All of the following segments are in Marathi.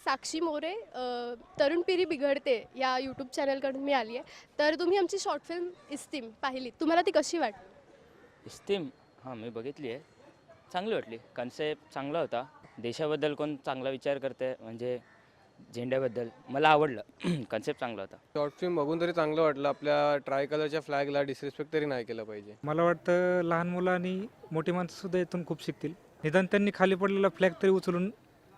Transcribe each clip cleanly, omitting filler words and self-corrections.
साक्षी मोरे तरुण पिढी बिघडते या यूट्यूब चॅनलकडून मी आली आहे. तर तुम्ही आमची शॉर्ट फिल्म इस्तीम पाहिली, तुम्हाला ती कशी वाटली? इस्तीम हां मी बघितली आहे. चांगली वाटली. कन्सेप्ट चांगला होता. देशाबद्दल कोण चांगला विचार करते म्हणजे झेंड्याबद्दल मला आवडलं. कन्सेप्ट चांगला होता. शॉर्ट फिल्म बघून तरी चांगलं वाटलं. आपल्या ट्राय कलरच्या फ्लॅगला डिसरिस्पेक्ट तरी नाही केलं पाहिजे. मला वाटतं लहान मुलं आणि मोठी माणसंसुद्धा यातून खूप शिकतील. निदान त्यांनी खाली पडलेला फ्लॅग तरी उचलून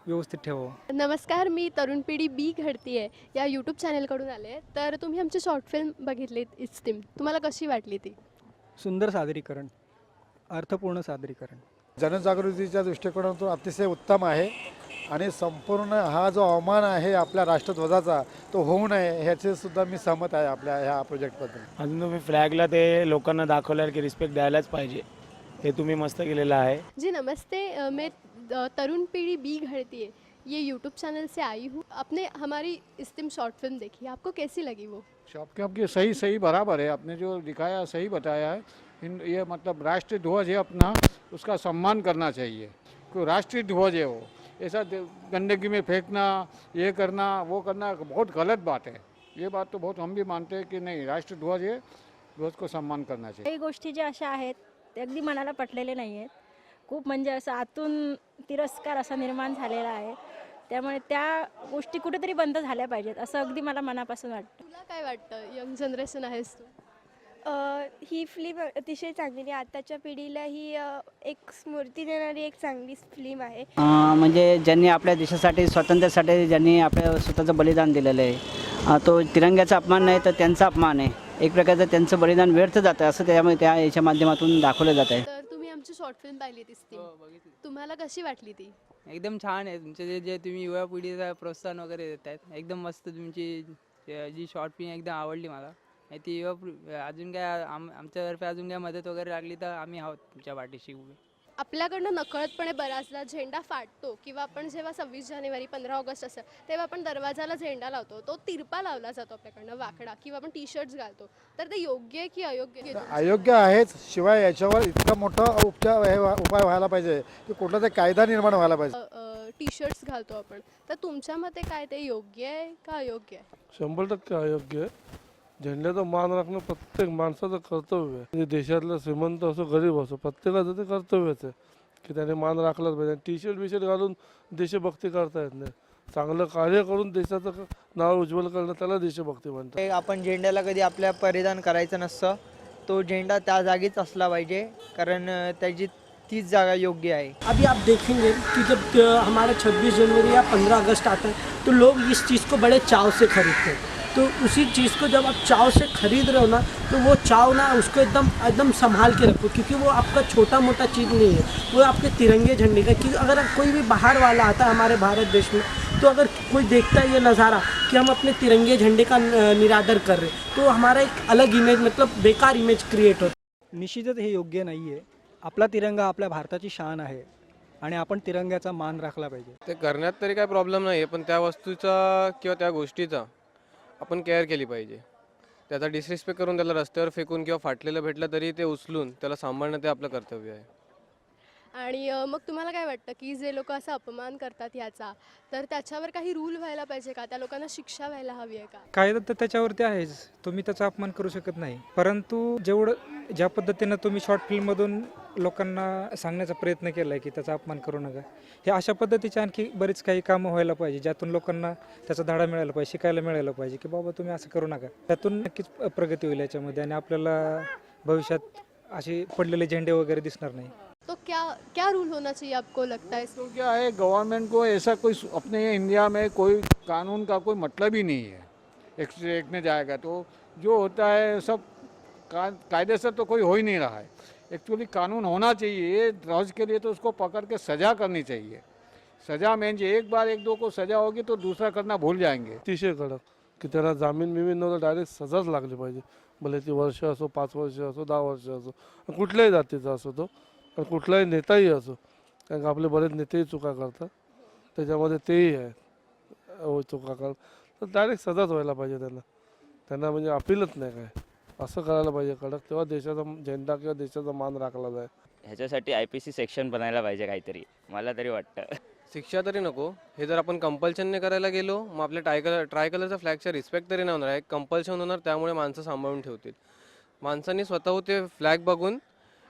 व्यवस्थित ठेवावं. नमस्कार, मी तरुण पिढी बी घडती आहे या यूट्यूब चॅनलकडून आले. तर तुम्ही आमची शॉर्ट फिल्म बघितलीत इस्तीम, तुम्हाला कशी वाटली ती? सुंदर सादरीकरण, अर्थपूर्ण सादरीकरण. जनजागृतीच्या दृष्टिकोनातून अतिशय उत्तम आहे आणि संपूर्ण हा जो अवमान आहे आपल्या राष्ट्रध्वजाचा तो होऊ नये ह्याचे सुद्धा मी सहमत आहे आपल्या ह्या प्रोजेक्टबद्दल. अजून तुम्ही फ्लॅगला ते लोकांना दाखवल्यावर की रिस्पेक्ट द्यायलाच पाहिजे, हे तुम्ही मस्त केलेलं आहे. जी नमस्ते, मैं तरुण पीढ़ी बी घड़ती है ये यूट्यूब चैनल से आई हूँ. आपने हमारी इस्तीम शॉर्ट फिल्म देखी, आपको कैसी लगी वो? शॉप के आपकी सही सही बराबर है, आपने जो दिखाया सही बताया है. ये मतलब राष्ट्रीय ध्वज है अपना, उसका सम्मान करना चाहिए. कोई राष्ट्रीय ध्वज है वो, ऐसा गंदगी में फेंकना, ये करना वो करना बहुत गलत बात है. ये बात तो बहुत हम भी मानते हैं कि नहीं, राष्ट्रीय ध्वज है, ध्वज को सम्मान करना चाहिए. काही गोष्टी ज्या अशा आहेत ते अगदी मनाला पटलेले नाही आहेत. खूप म्हणजे असं आतून तिरस्कार असा निर्माण झालेला आहे. त्यामुळे त्या गोष्टी कुठेतरी बंद झाल्या पाहिजेत असं अगदी मला मनापासून वाटतं. तुला काय वाटतं, यंग जनरेशन आहेस तू? ही फिल्म अतिशय चांगली आहे. आताच्या पिढीला ही एक स्मृती देणारी एक चांगली फिल्म आहे. म्हणजे ज्यांनी आपल्या देशासाठी स्वातंत्र्यासाठी ज्यांनी आपल्या स्वतःचं बलिदान दिलेलं आहे, तो तिरंग्याचा अपमान नाही तर त्यांचा अपमान आहे. एक प्रकारचं त्यांचं बलिदान व्यर्थ जातं असं त्यामुळे त्या याच्या माध्यमातून दाखवलं जात आहे. तर तुम्ही आमची शॉर्ट फिल्म पाहिली इस्तीम, तुम्हाला कशी वाटली ती? एकदम छान आहे. तुमचे जे जे तुम्ही युवा पिढीला प्रोत्साहन वगैरे देत आहेत, एकदम मस्त. तुमची जी शॉर्ट फिल्म एकदम आवडली मला. ती अजून काय आमच्यातर्फे अजून काय मदत वगैरे लागली तर आम्ही आहोत तुमच्या पाठीशी उभे. आपल्याकडनं नकळतपणे बराचदा झेंडा फाटतो किंवा आपण जेव्हा 26 जानेवारी 15 ऑगस्ट असतं तेव्हा आपण दरवाजाला झेंडा लावतो, तो तिरपा लावला जातो आपल्याकडनं वाकडा, किंवा आपण टी शर्ट्स घालतो. तर ते योग्य आहे की अयोग्य? अयोग्य आहेच. शिवाय याच्यावर इतका मोठा उपाय व्हायला पाहिजे की कुठला तरी कायदा निर्माण व्हायला पाहिजे. टी शर्ट्स घालतो आपण, तर तुमच्या मते काय ते योग्य आहे का अयोग्य आहे? 100% अयोग्य आहे. झेंड्याचा मान राखणं प्रत्येक माणसाचं कर्तव्य आहे. म्हणजे देशातला श्रीमंत असो गरीब असो प्रत्येकाचं ते कर्तव्यच आहे की त्याने मान राखलाच पाहिजे. टी शर्ट बिशर्ट घालून देशभक्ती करता येत नाही. चांगलं कार्य करून देशाचं नाव उज्ज्वल करणं त्याला देशभक्ती म्हणतात. आपण झेंड्याला कधी आपल्या परिधान करायचं नसतं. तो झेंडा त्या जागीच असला पाहिजे कारण त्याची तीच जागा योग्य आहे. अभी आप देखेंगे कि जब हमारा 26 जनवरी या 15 अगस्त आता है तो लोग इस चीज़ को बड़े चाव से खरीदते हैं. तो उसी चीज़ को जब आप चाव से खरीद रहे हो ना, तो वो चाव ना उसको एकदम संभाल के रखो, क्योंकि वो आपका छोटा मोटा चीज़ नहीं है, वो आपके तिरंगे झंडे का. कि अगर कोई भी बाहर वाला आता है हमारे भारत देश में, तो अगर कोई देखता है ये नज़ारा कि हम अपने तिरंगे झंडे का निरादर कर रहे हैं, तो हमारा एक अलग इमेज मतलब बेकार इमेज क्रिएट होता. निश्चितच हे योग्य नाही आहे. आपला तिरंगा आपल्या भारताची शान आहे आणि आपण तिरंग्याचा मान राखला पाहिजे. ते करण्यात तरी काय प्रॉब्लेम नाही आहे, पण त्या वस्तूचा किंवा त्या गोष्टीचा आपण केअर केली पाहिजे. त्याचा डिसरिस्पेक्ट करून त्याला रस्त्यावर फेकून किंवा फाटलेलं भेटलं तरी ते उचलून त्याला सांभाळणं ते आपलं कर्तव्य आहे. आणि मग तुम्हाला काय वाटतं की जे लोक असा अपमान करतात याचा, तर त्याच्यावर काही रूल व्हायला पाहिजे का? त्या लोकांना शिक्षा व्हायला हवी आहे का? कायदा तर त्याच्यावरती आहेच, तुम्ही त्याचा अपमान करू शकत नाही. परंतु ज्या पद्धतीनं तुम्ही शॉर्ट फिल्ममधून लोकांना सांगण्याचा प्रयत्न केला आहे की त्याचा अपमान करू नका, हे अशा पद्धतीचे आणखी बरीच काही कामं व्हायला पाहिजे ज्यातून लोकांना त्याचा धडा मिळायला पाहिजे, शिकायला मिळायला पाहिजे की बाबा तुम्ही असं करू नका. त्यातून नक्कीच प्रगती होईल याच्यामध्ये आणि आपल्याला भविष्यात असे पडलेले झेंडे वगैरे दिसणार नाही. तो क्या रूल होना चाहिए आपको लगता है? तो क्या है, गवर्नमेंट को ऐसा कोई अपने इंडिया में कोई कानून का कोई मतलब ही नहीं है. एक से एक ने जाएगा तो जो होता है सब कायदे से तो कोई हो ही नहीं रहा है. एक्चुअली कानून होना चाहिए ध्वज के लिए, तो उसको पकड़ के सज़ा करनी चाहिए. सज़ा में एक बार एक दो को सज़ा होगी तो दूसरा करना भूल जाएंगे. अतिशय कडक की त्याला जामीन बिमीन नव्हतं, डायरेक्ट सजाच लागली पाहिजे. भले ती वर्ष असो, 5 वर्ष असो, 10 वर्ष असो, कुठल्याही जातीचा असो तो, आणि कुठलाही नेताही असो. कारण का आपले बरेच नेतेही चुका करतात, त्याच्यामध्ये तेही आहे चुका करतात. तर डायरेक्ट सजाच व्हायला पाहिजे त्यांना म्हणजे अपीलच नाही काय, असं करायला पाहिजे कडक. तेव्हा देशाचा झेंडा किंवा देशाचा मान राखला जाईल. ह्याच्यासाठी IPC सेक्शन बनायला पाहिजे काहीतरी, मला तरी वाटतं. शिक्षा तरी नको, हे जर आपण कंपल्शनने करायला गेलो मग आपल्या ट्राय कलरचा फ्लॅगचा रिस्पेक्ट तरी नाही होणार आहे. कंपल्शन होणार, त्यामुळे माणसं सांभाळून ठेवतील. माणसांनी स्वतः ते फ्लॅग बघून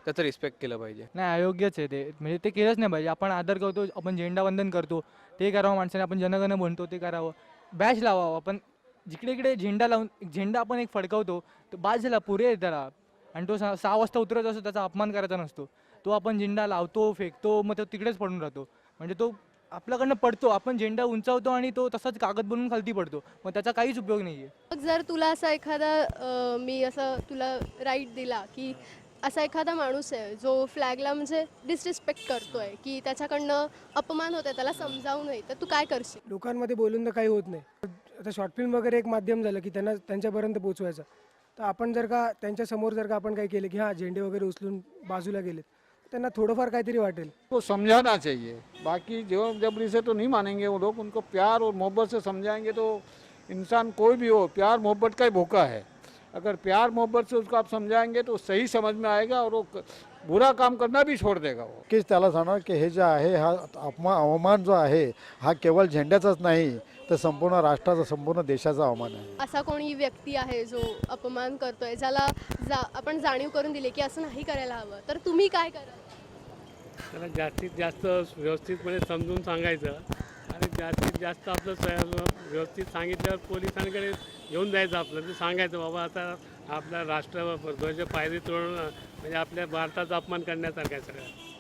त्याचं रिस्पेक्ट केलं पाहिजे. नाही, अयोग्यच आहे ते, म्हणजे ते केलंच नाही पाहिजे. आपण आदर करतो, आपण झेंडावंदन करतो, ते करावं माणसाने. आपण जनगण म्हणतो ते करावं, बॅच लावावं. आपण जिकडे इकडे झेंडा लावून झेंडा आपण एक फडकवतो, तो बाद झाला, पुरे आहे त्याला. आणि तो 6 वाजता उतरत असतो, त्याचा अपमान करायचा नसतो. तो आपण झेंडा लावतो, फेकतो, मग तो तिकडेच पडून राहतो. म्हणजे तो आपल्याकडनं पडतो, आपण झेंडा उंचावतो आणि तो तसाच कागद बनवून खालती पडतो, मग त्याचा काहीच उपयोग नाही आहे. मग जर तुला असा एखादा मी असं तुला राईट दिला की असा एखादा माणूस आहे जो फ्लॅगला म्हणजे डिसरिस्पेक्ट करतोय, की त्याच्याकडनं अपमान होतोय, त्याला समजावू नये, तर तू काय करशील? लोकांमध्ये बोलून तर काही होत नाही. आता शॉर्ट फिल्म वगैरे एक माध्यम झालं की त्यांना त्यांच्यापर्यंत पोहोचवायचं. तर आपण जर का त्यांच्यासमोर जर का आपण काही केलं की हां झेंडे वगैरे उचलून बाजूला गेलेत, त्यांना थोडंफार काहीतरी वाटेल. को समझाना चाहिए, बाकी जबरदस्ती से तो नहीं मानेंगे वो लोग. उनको प्यार और मोहब्बत से समझाएंगे तो इंसान कोई भी हो, प्यार मोहब्बत का ही भूखा है. अगर प्यार मोहब्बत से उसको आप समझाएंगे तो सही समझ में आएगा और वो बुरा काम करना भी छोड़ देगा. वो की त्याला सांगणार की हे जे आहे हा अवमान जो आहे हा केवळ झेंड्याचाच नाही तर संपूर्ण राष्ट्राचा, संपूर्ण देशाचा अवमान आहे. असा कोणी व्यक्ती आहे जो अपमान करतोय, ज्याला आपण जाणीव करून दिली की असं नाही करायला हवं, तर तुम्ही काय कराल? त्याला जास्तीत जास्त व्यवस्थितपणे समजून सांगायचं आणि जास्तीत जास्त आपलं व्यवस्थित सांगितल्यावर पोलिसांकडे घेऊन जायचं. आपलं ते सांगायचं बाबा आता आपल्या राष्ट्रध्वज पायरी तोडणं म्हणजे आपल्या भारताचा अपमान करण्यासारखं आहे सगळं.